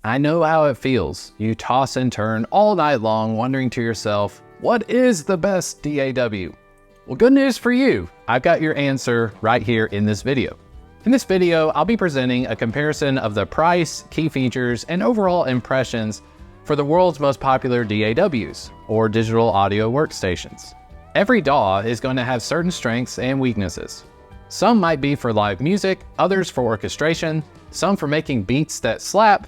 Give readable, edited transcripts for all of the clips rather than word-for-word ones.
I know how it feels. You toss and turn all night long wondering to yourself, what is the best DAW? Well, good news for you. I've got your answer right here in this video. In this video, I'll be presenting a comparison of the price, key features, and overall impressions for the world's most popular DAWs, or digital audio workstations. Every DAW is going to have certain strengths and weaknesses. Some might be for live music, others for orchestration, some for making beats that slap,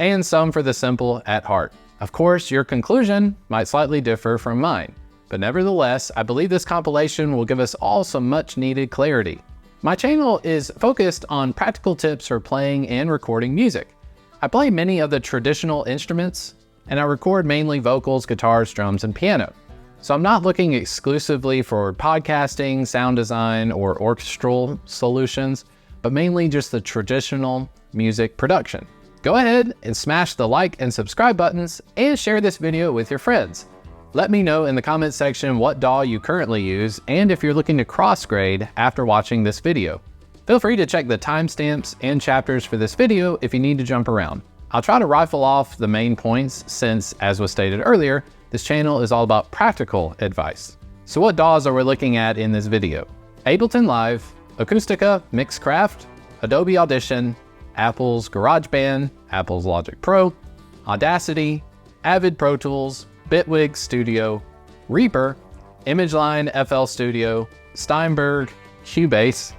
and some for the simple at heart. Of course, your conclusion might slightly differ from mine, but nevertheless, I believe this compilation will give us all some much needed clarity. My channel is focused on practical tips for playing and recording music. I play many of the traditional instruments, and I record mainly vocals, guitars, drums, and piano. So I'm not looking exclusively for podcasting, sound design, or orchestral solutions, but mainly just the traditional music production. Go ahead and smash the like and subscribe buttons and share this video with your friends. Let me know in the comment section what DAW you currently use and if you're looking to cross-grade after watching this video. Feel free to check the timestamps and chapters for this video if you need to jump around. I'll try to rifle off the main points since, as was stated earlier, this channel is all about practical advice. So what DAWs are we looking at in this video? Ableton Live, Acoustica, Mixcraft, Adobe Audition, Apple's Garageband, Apple's Logic Pro, Audacity, Avid Pro Tools, Bitwig Studio, Reaper, ImageLine FL Studio, Steinberg, Cubase,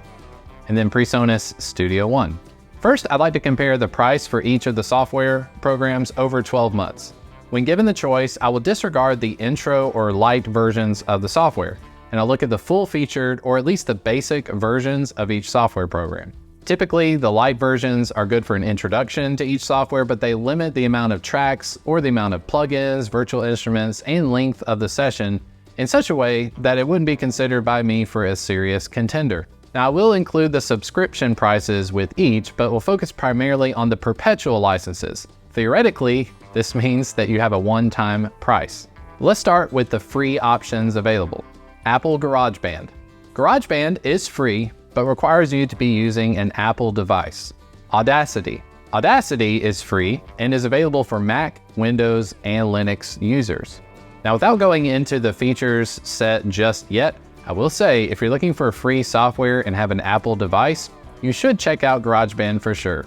and then PreSonus Studio One. First, I'd like to compare the price for each of the software programs over 12 months. When given the choice, I will disregard the intro or light versions of the software, and I'll look at the full-featured or at least the basic versions of each software program. Typically, the light versions are good for an introduction to each software, but they limit the amount of tracks or the amount of plugins, virtual instruments, and length of the session in such a way that it wouldn't be considered by me for a serious contender. Now, I will include the subscription prices with each, but we'll focus primarily on the perpetual licenses. Theoretically, this means that you have a one-time price. Let's start with the free options available. Apple Garageband. Garageband is free, but requires you to be using an Apple device. Audacity. Audacity is free and is available for Mac, Windows, and Linux users. Now, without going into the features set just yet, I will say if you're looking for free software and have an Apple device, you should check out GarageBand for sure.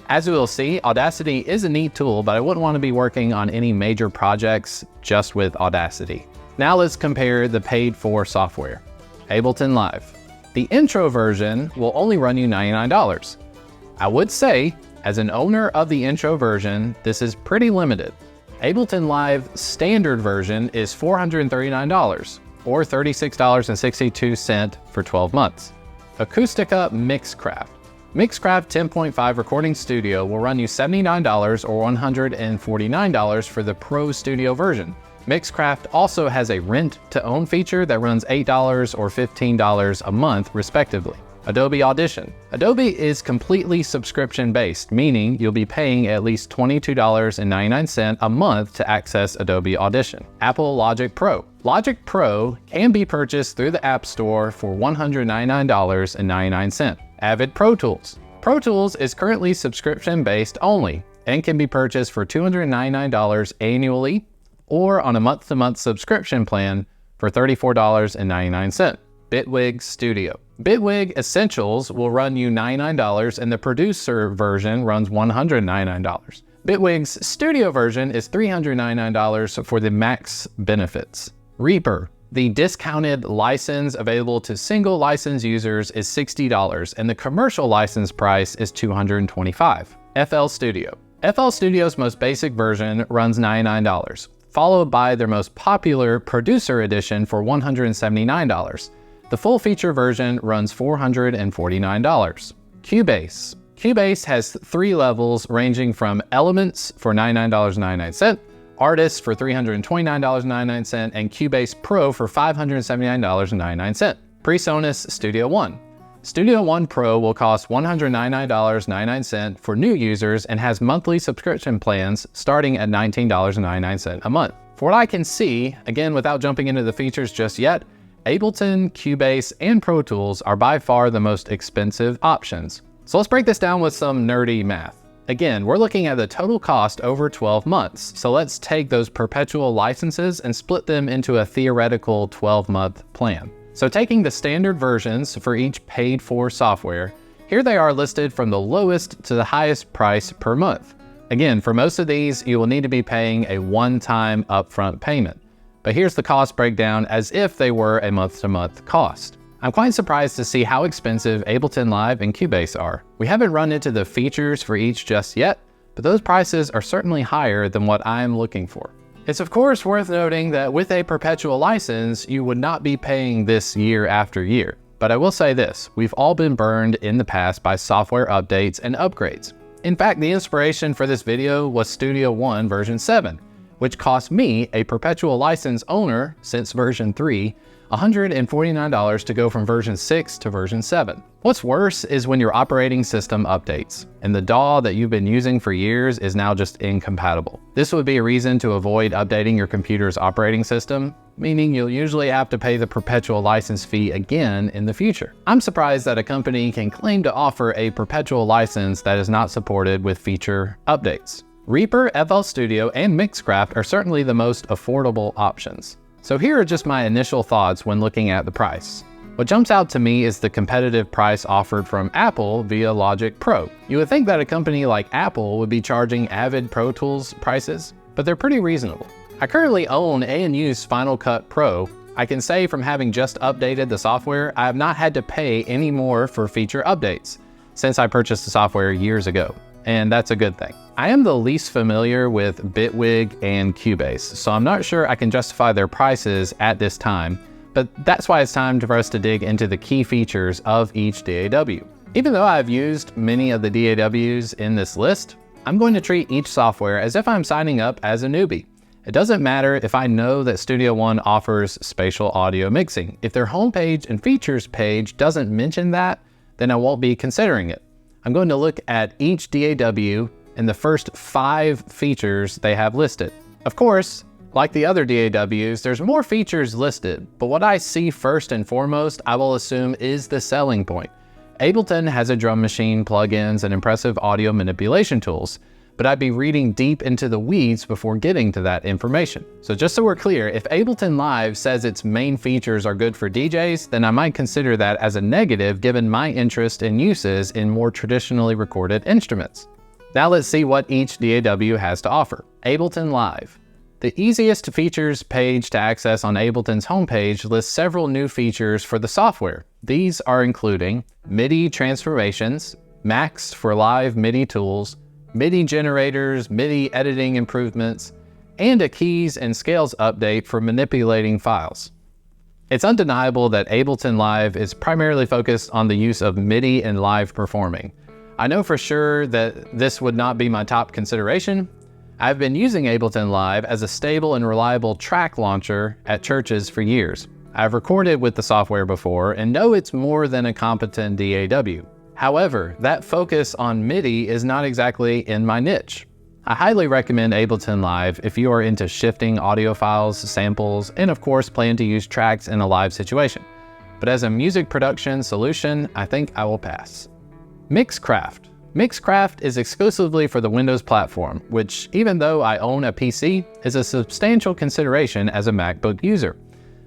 As we will see, Audacity is a neat tool, but I wouldn't want to be working on any major projects just with Audacity. Now let's compare the paid-for software. Ableton Live. The intro version will only run you $99. I would say, as an owner of the intro version, this is pretty limited. Ableton Live standard version is $439, or $36.62 for 12 months. Acoustica Mixcraft. Mixcraft 10.5 Recording Studio will run you $79 or $149 for the Pro Studio version. Mixcraft also has a rent-to-own feature that runs $8 or $15 a month, respectively. Adobe Audition. Adobe is completely subscription-based, meaning you'll be paying at least $22.99 a month to access Adobe Audition. Apple Logic Pro. Logic Pro can be purchased through the App Store for $199.99. Avid Pro Tools. Pro Tools is currently subscription-based only and can be purchased for $299 annually or on a month-to-month subscription plan for $34.99. Bitwig Studio. Bitwig Essentials will run you $99 and the producer version runs $199. Bitwig's Studio version is $399 for the max benefits. Reaper. The discounted license available to single license users is $60 and the commercial license price is $225. FL Studio. FL Studio's most basic version runs $99. Followed by their most popular Producer Edition for $179. The full feature version runs $449. Cubase. Cubase has 3 levels ranging from Elements for $99.99, Artist for $329.99, and Cubase Pro for $579.99. PreSonus Studio One. Studio One Pro will cost $199.99 for new users and has monthly subscription plans starting at $19.99 a month. For what I can see, again without jumping into the features just yet, Ableton, Cubase, and Pro Tools are by far the most expensive options. So let's break this down with some nerdy math. Again, we're looking at the total cost over 12 months, so let's take those perpetual licenses and split them into a theoretical 12-month plan. So taking the standard versions for each paid-for software, here they are listed from the lowest to the highest price per month. Again, for most of these, you will need to be paying a one-time upfront payment. But here's the cost breakdown as if they were a month-to-month cost. I'm quite surprised to see how expensive Ableton Live and Cubase are. We haven't run into the features for each just yet, but those prices are certainly higher than what I'm looking for. It's of course worth noting that with a perpetual license, you would not be paying this year after year. But I will say this, we've all been burned in the past by software updates and upgrades. In fact, the inspiration for this video was Studio One version 7, which cost me, a perpetual license owner since version 3, $149 to go from version 6 to version 7. What's worse is when your operating system updates, and the DAW that you've been using for years is now just incompatible. This would be a reason to avoid updating your computer's operating system, meaning you'll usually have to pay the perpetual license fee again in the future. I'm surprised that a company can claim to offer a perpetual license that is not supported with feature updates. Reaper, FL Studio, and Mixcraft are certainly the most affordable options. So here are just my initial thoughts when looking at the price. What jumps out to me is the competitive price offered from Apple via Logic Pro. You would think that a company like Apple would be charging Avid Pro Tools prices, but they're pretty reasonable. I currently own and use Final Cut Pro. I can say from having just updated the software, I have not had to pay any more for feature updates since I purchased the software years ago, and that's a good thing. I am the least familiar with Bitwig and Cubase, so I'm not sure I can justify their prices at this time, but that's why it's time for us to dig into the key features of each DAW. Even though I've used many of the DAWs in this list, I'm going to treat each software as if I'm signing up as a newbie. It doesn't matter if I know that Studio One offers spatial audio mixing. If their homepage and features page doesn't mention that, then I won't be considering it. I'm going to look at each DAW and the first 5 features they have listed. Of course, like the other DAWs, there's more features listed, but what I see first and foremost, I will assume is the selling point. Ableton has a drum machine, plugins, and impressive audio manipulation tools, but I'd be reading deep into the weeds before getting to that information. So just so we're clear, if Ableton Live says its main features are good for DJs, then I might consider that as a negative given my interest and uses in more traditionally recorded instruments. Now let's see what each DAW has to offer. Ableton Live. The easiest features page to access on Ableton's homepage lists several new features for the software. These are including MIDI transformations, Max for live MIDI tools, MIDI generators, MIDI editing improvements, and a keys and scales update for manipulating files. It's undeniable that Ableton Live is primarily focused on the use of MIDI in live performing. I know for sure that this would not be my top consideration. I've been using Ableton Live as a stable and reliable track launcher at churches for years. I've recorded with the software before and know it's more than a competent DAW. However, that focus on MIDI is not exactly in my niche. I highly recommend Ableton Live if you are into shifting audio files, samples, and of course plan to use tracks in a live situation. But as a music production solution, I think I will pass. Mixcraft. Mixcraft is exclusively for the Windows platform, which, even though I own a PC, is a substantial consideration as a MacBook user.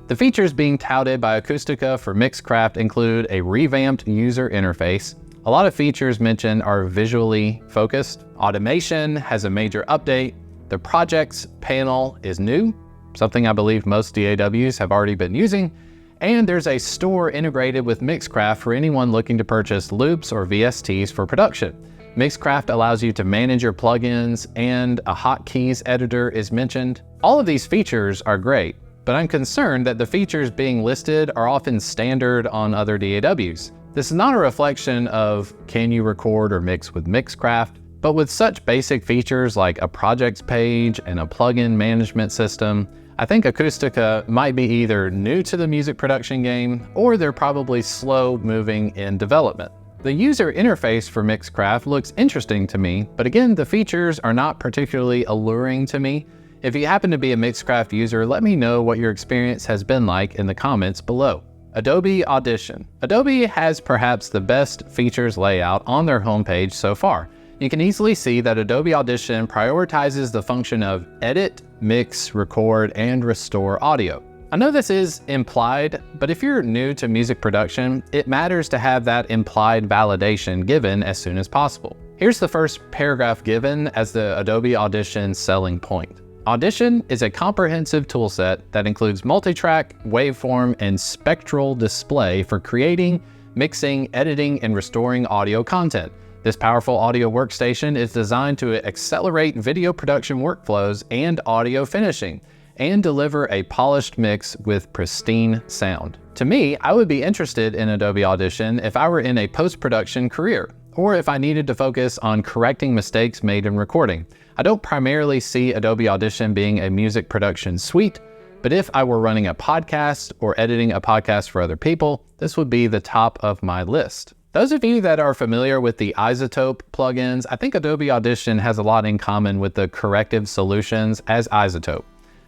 The features being touted by Acoustica for Mixcraft include a revamped user interface. A lot of features mentioned are visually focused. Automation has a major update. The projects panel is new, something I believe most DAWs have already been using. And there's a store integrated with Mixcraft for anyone looking to purchase loops or VSTs for production. Mixcraft allows you to manage your plugins, and a hotkeys editor is mentioned. All of these features are great, but I'm concerned that the features being listed are often standard on other DAWs. This is not a reflection of can you record or mix with Mixcraft, but with such basic features like a projects page and a plugin management system, I think Acoustica might be either new to the music production game, or they're probably slow moving in development. The user interface for Mixcraft looks interesting to me, but again, the features are not particularly alluring to me. If you happen to be a Mixcraft user, let me know what your experience has been like in the comments below. Adobe Audition. Adobe has perhaps the best features layout on their homepage so far. you can easily see that Adobe Audition prioritizes the function of edit, mix, record, and restore audio. I know this is implied, but if you're new to music production, it matters to have that implied validation given as soon as possible. Here's the first paragraph given as the Adobe Audition selling point. Audition is a comprehensive toolset that includes multi-track, waveform, and spectral display for creating, mixing, editing, and restoring audio content. This powerful audio workstation is designed to accelerate video production workflows and audio finishing, and deliver a polished mix with pristine sound. To me, I would be interested in Adobe Audition if I were in a post-production career, or if I needed to focus on correcting mistakes made in recording. I don't primarily see Adobe Audition being a music production suite, but if I were running a podcast or editing a podcast for other people, this would be the top of my list. Those of you that are familiar with the iZotope plugins, I think Adobe Audition has a lot in common with the corrective solutions as iZotope.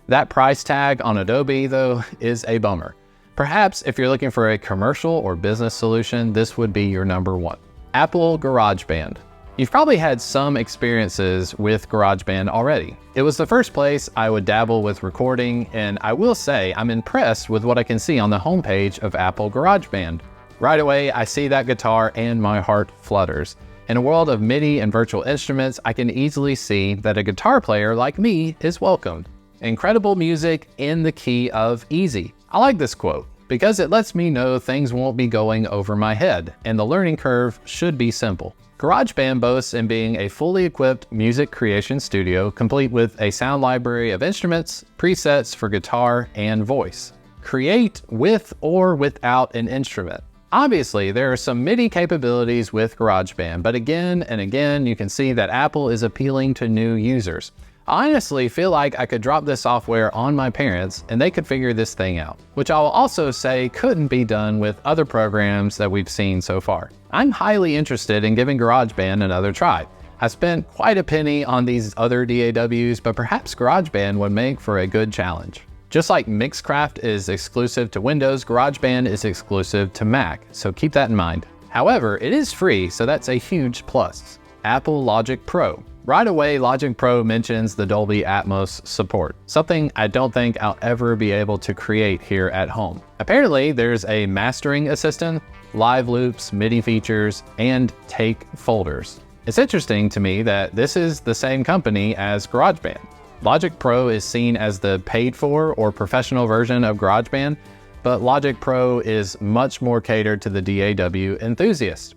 That price tag on Adobe, though, is a bummer. Perhaps if you're looking for a commercial or business solution, this would be your number one. Apple Garageband. You've probably had some experiences with Garageband already. It was the first place I would dabble with recording, and I will say I'm impressed with what I can see on the homepage of Apple Garageband. Right away, I see that guitar and my heart flutters. In a world of MIDI and virtual instruments, I can easily see that a guitar player like me is welcomed. Incredible music in the key of easy. I like this quote because it lets me know things won't be going over my head and the learning curve should be simple. GarageBand boasts in being a fully equipped music creation studio complete with a sound library of instruments, presets for guitar and voice. Create with or without an instrument. Obviously, there are some MIDI capabilities with GarageBand, but again and again, you can see that Apple is appealing to new users. I honestly feel like I could drop this software on my parents and they could figure this thing out, which I will also say couldn't be done with other programs that we've seen so far. I'm highly interested in giving GarageBand another try. I spent quite a penny on these other DAWs, but perhaps GarageBand would make for a good challenge. Just like Mixcraft is exclusive to Windows, GarageBand is exclusive to Mac, so keep that in mind. However, it is free, so that's a huge plus. Apple Logic Pro. Right away, Logic Pro mentions the Dolby Atmos support, something I don't think I'll ever be able to create here at home. Apparently, there's a mastering assistant, live loops, MIDI features, and take folders. It's interesting to me that this is the same company as GarageBand. Logic Pro is seen as the paid-for or professional version of GarageBand, but Logic Pro is much more catered to the DAW enthusiast.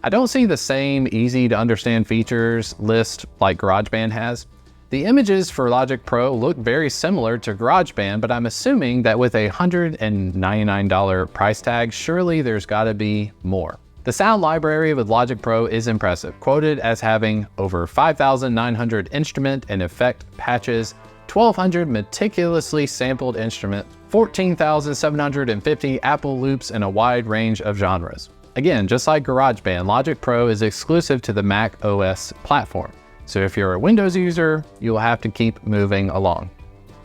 I don't see the same easy-to-understand features list like GarageBand has. The images for Logic Pro look very similar to GarageBand, but I'm assuming that with a $199 price tag, surely there's gotta be more. The sound library with Logic Pro is impressive, quoted as having over 5,900 instrument and effect patches, 1,200 meticulously sampled instruments, 14,750 Apple loops, and a wide range of genres. Again, just like GarageBand, Logic Pro is exclusive to the Mac OS platform. So if you're a Windows user, you'll have to keep moving along.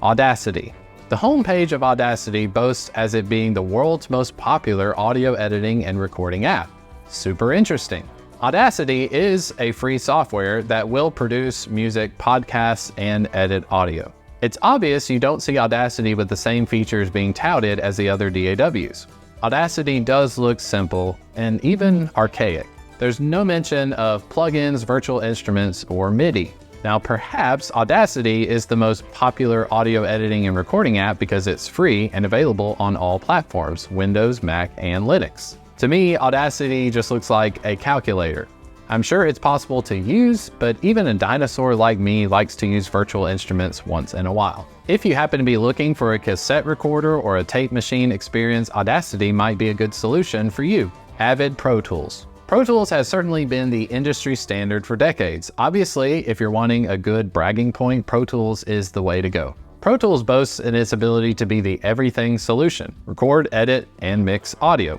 Audacity. The homepage of Audacity boasts as it being the world's most popular audio editing and recording app. Super interesting. Audacity is a free software that will produce music, podcasts, and edit audio. It's obvious you don't see Audacity with the same features being touted as the other DAWs. Audacity does look simple and even archaic. There's no mention of plugins, virtual instruments, or MIDI. Now perhaps Audacity is the most popular audio editing and recording app because it's free and available on all platforms, Windows, Mac, and Linux. To me, Audacity just looks like a calculator. I'm sure it's possible to use, but even a dinosaur like me likes to use virtual instruments once in a while. If you happen to be looking for a cassette recorder or a tape machine experience, Audacity might be a good solution for you. Avid Pro Tools. Pro Tools has certainly been the industry standard for decades. Obviously, if you're wanting a good bragging point, Pro Tools is the way to go. Pro Tools boasts in its ability to be the everything solution: record, edit, and mix audio.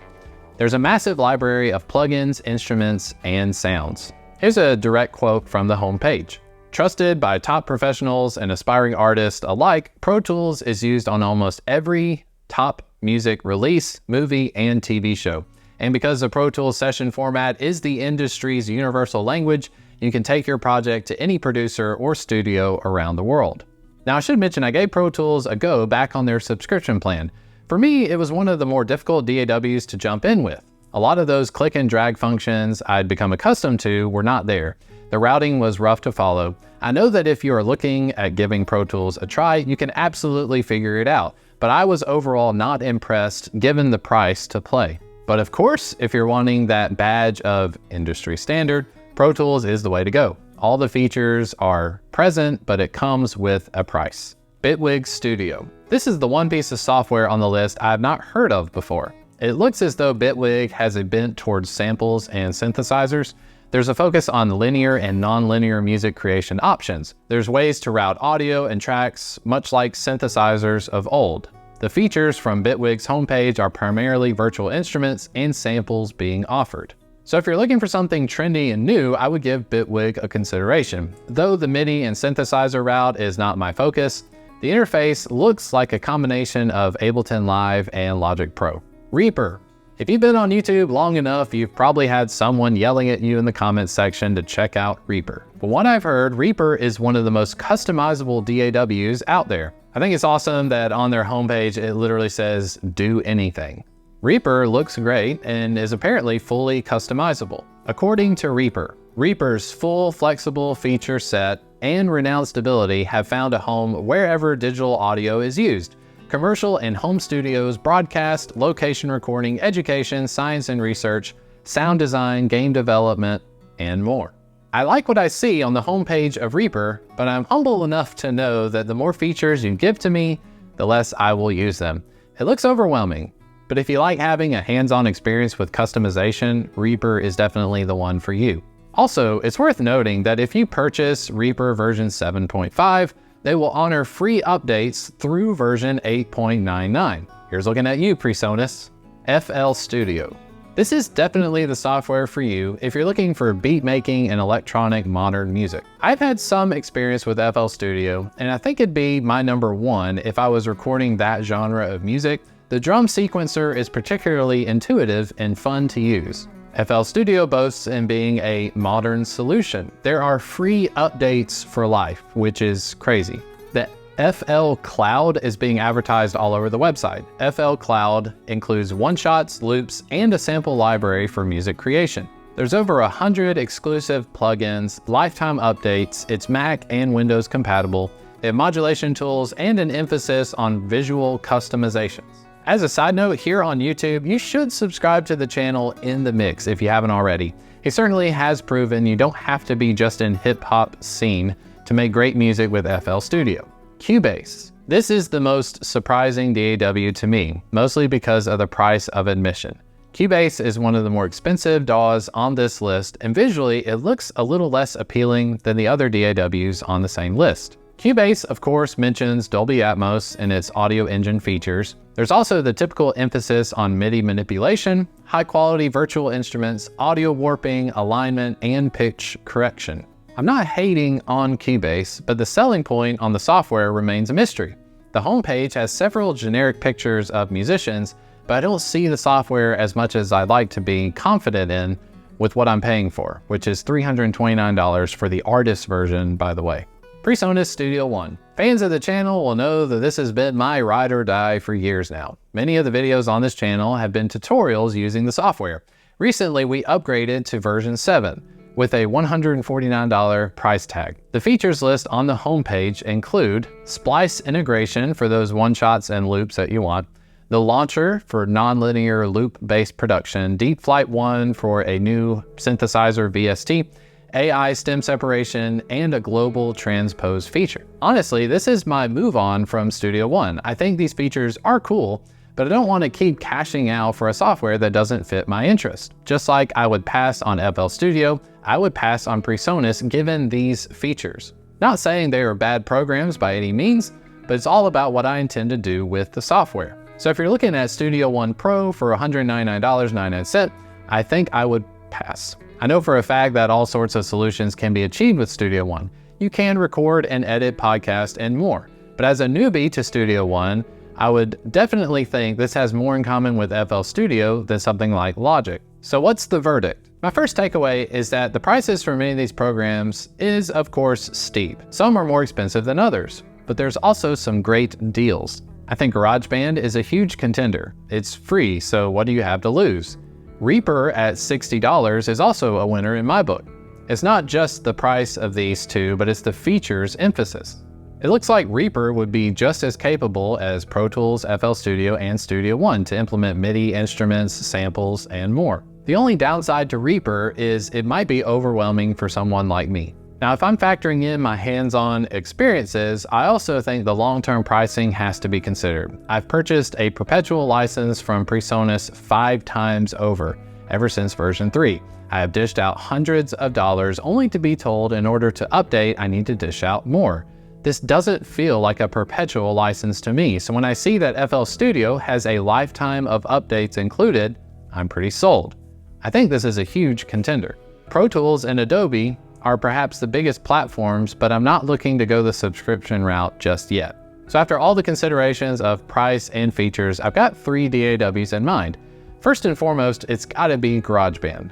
There's a massive library of plugins, instruments, and sounds. Here's a direct quote from the homepage. Trusted by top professionals and aspiring artists alike, Pro Tools is used on almost every top music release, movie, and TV show. And because the Pro Tools session format is the industry's universal language, You can take your project to any producer or studio around the world. Now, I should mention I gave Pro Tools a go back on their subscription plan. For me, it was one of the more difficult DAWs to jump in with. A lot of those click and drag functions I'd become accustomed to were not there. The routing was rough to follow. I know that if you are looking at giving Pro Tools a try, you can absolutely figure it out, but I was overall not impressed given the price to play. But of course, if you're wanting that badge of industry standard, Pro Tools is the way to go. All the features are present, but it comes with a price. Bitwig Studio. This is the one piece of software on the list I have not heard of before. It looks as though Bitwig has a bent towards samples and synthesizers. There's a focus on linear and non-linear music creation options. There's ways to route audio and tracks, much like synthesizers of old. The features from Bitwig's homepage are primarily virtual instruments and samples being offered. So if you're looking for something trendy and new, I would give Bitwig a consideration. Though the MIDI and synthesizer route is not my focus, the interface looks like a combination of Ableton Live and Logic Pro. Reaper. If you've been on YouTube long enough, you've probably had someone yelling at you in the comments section to check out Reaper. But what I've heard, Reaper is one of the most customizable DAWs out there. I think it's awesome that on their homepage, it literally says, do anything. Reaper looks great and is apparently fully customizable. According to Reaper, Reaper's full flexible feature set and renowned stability have found a home wherever digital audio is used. Commercial and home studios, broadcast, location recording, education, science and research, sound design, game development, and more. I like what I see on the homepage of Reaper, but I'm humble enough to know that the more features you give to me, the less I will use them. It looks overwhelming, but if you like having a hands-on experience with customization, Reaper is definitely the one for you. Also, it's worth noting that if you purchase Reaper version 7.5, they will honor free updates through version 8.99. Here's looking at you, PreSonus. FL Studio. This is definitely the software for you if you're looking for beat making and electronic modern music. I've had some experience with FL Studio, and I think it'd be my number one if I was recording that genre of music. The drum sequencer is particularly intuitive and fun to use. FL Studio boasts in being a modern solution. There are free updates for life, which is crazy. The FL Cloud is being advertised all over the website. FL Cloud includes one-shots, loops, and a sample library for music creation. There's over 100 exclusive plugins, lifetime updates, it's Mac and Windows compatible, they have modulation tools, and an emphasis on visual customizations. As a side note, here on YouTube, you should subscribe to the channel In The Mix if you haven't already. He certainly has proven you don't have to be just in hip-hop scene to make great music with FL Studio. Cubase. This is the most surprising DAW to me, mostly because of the price of admission. Cubase is one of the more expensive DAWs on this list, and visually it looks a little less appealing than the other DAWs on the same list. Cubase, of course, mentions Dolby Atmos and its audio engine features. There's also the typical emphasis on MIDI manipulation, high-quality virtual instruments, audio warping, alignment, and pitch correction. I'm not hating on Cubase, but the selling point on the software remains a mystery. The homepage has several generic pictures of musicians, but I don't see the software as much as I'd like to be confident in with what I'm paying for, which is $329 for the artist version, by the way. PreSonus Studio One. Fans of the channel will know that this has been my ride or die for years now. Many of the videos on this channel have been tutorials using the software. Recently, we upgraded to version 7 with a $149 price tag. The features list on the homepage include splice integration for those one-shots and loops that you want, the launcher for nonlinear loop-based production, Deep Flight 1 for a new synthesizer VST, AI stem separation, and a global transpose feature. Honestly, this is my move on from Studio One. I think these features are cool, but I don't want to keep cashing out for a software that doesn't fit my interest. Just like I would pass on FL Studio, I would pass on PreSonus given these features. Not saying they are bad programs by any means, but it's all about what I intend to do with the software. So if you're looking at Studio One Pro for $199.99, I think I would pass. I know for a fact that all sorts of solutions can be achieved with Studio One. You can record and edit podcasts and more. But as a newbie to Studio One, I would definitely think this has more in common with FL Studio than something like Logic. So what's the verdict? My first takeaway is that the prices for many of these programs is, of course, steep. Some are more expensive than others, but there's also some great deals. I think Garageband is a huge contender. It's free, so what do you have to lose? Reaper at $60 is also a winner in my book. It's not just the price of these two, but it's the features emphasis. It looks like Reaper would be just as capable as Pro Tools, FL Studio, and Studio One to implement MIDI instruments, samples, and more. The only downside to Reaper is it might be overwhelming for someone like me. Now, if I'm factoring in my hands-on experiences, I also think the long-term pricing has to be considered. I've purchased a perpetual license from PreSonus 5 times over, ever since version 3. I have dished out hundreds of dollars only to be told in order to update, I need to dish out more. This doesn't feel like a perpetual license to me, so when I see that FL Studio has a lifetime of updates included, I'm pretty sold. I think this is a huge contender. Pro Tools and Adobe are perhaps the biggest platforms, but I'm not looking to go the subscription route just yet. So after all the considerations of price and features, I've got 3 DAWs in mind. First and foremost, it's gotta be Garageband.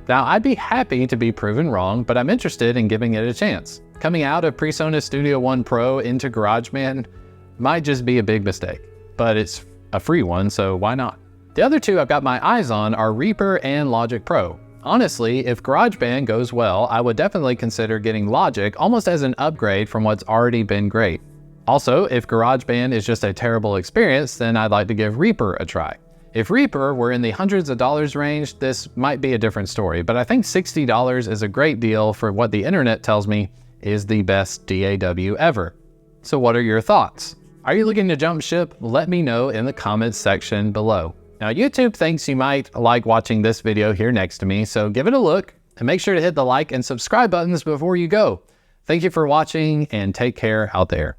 Now, I'd be happy to be proven wrong, but I'm interested in giving it a chance. Coming out of PreSonus Studio One Pro into Garageband might just be a big mistake, but it's a free one, so why not? The other two I've got my eyes on are Reaper and Logic Pro. Honestly, if Garageband goes well, I would definitely consider getting Logic almost as an upgrade from what's already been great. Also, if Garageband is just a terrible experience, then I'd like to give Reaper a try. If Reaper were in the hundreds of dollars range, this might be a different story, but I think $60 is a great deal for what the internet tells me is the best DAW ever. So what are your thoughts? Are you looking to jump ship? Let me know in the comments section below. Now, YouTube thinks you might like watching this video here next to me, so give it a look and make sure to hit the like and subscribe buttons before you go. Thank you for watching and take care out there.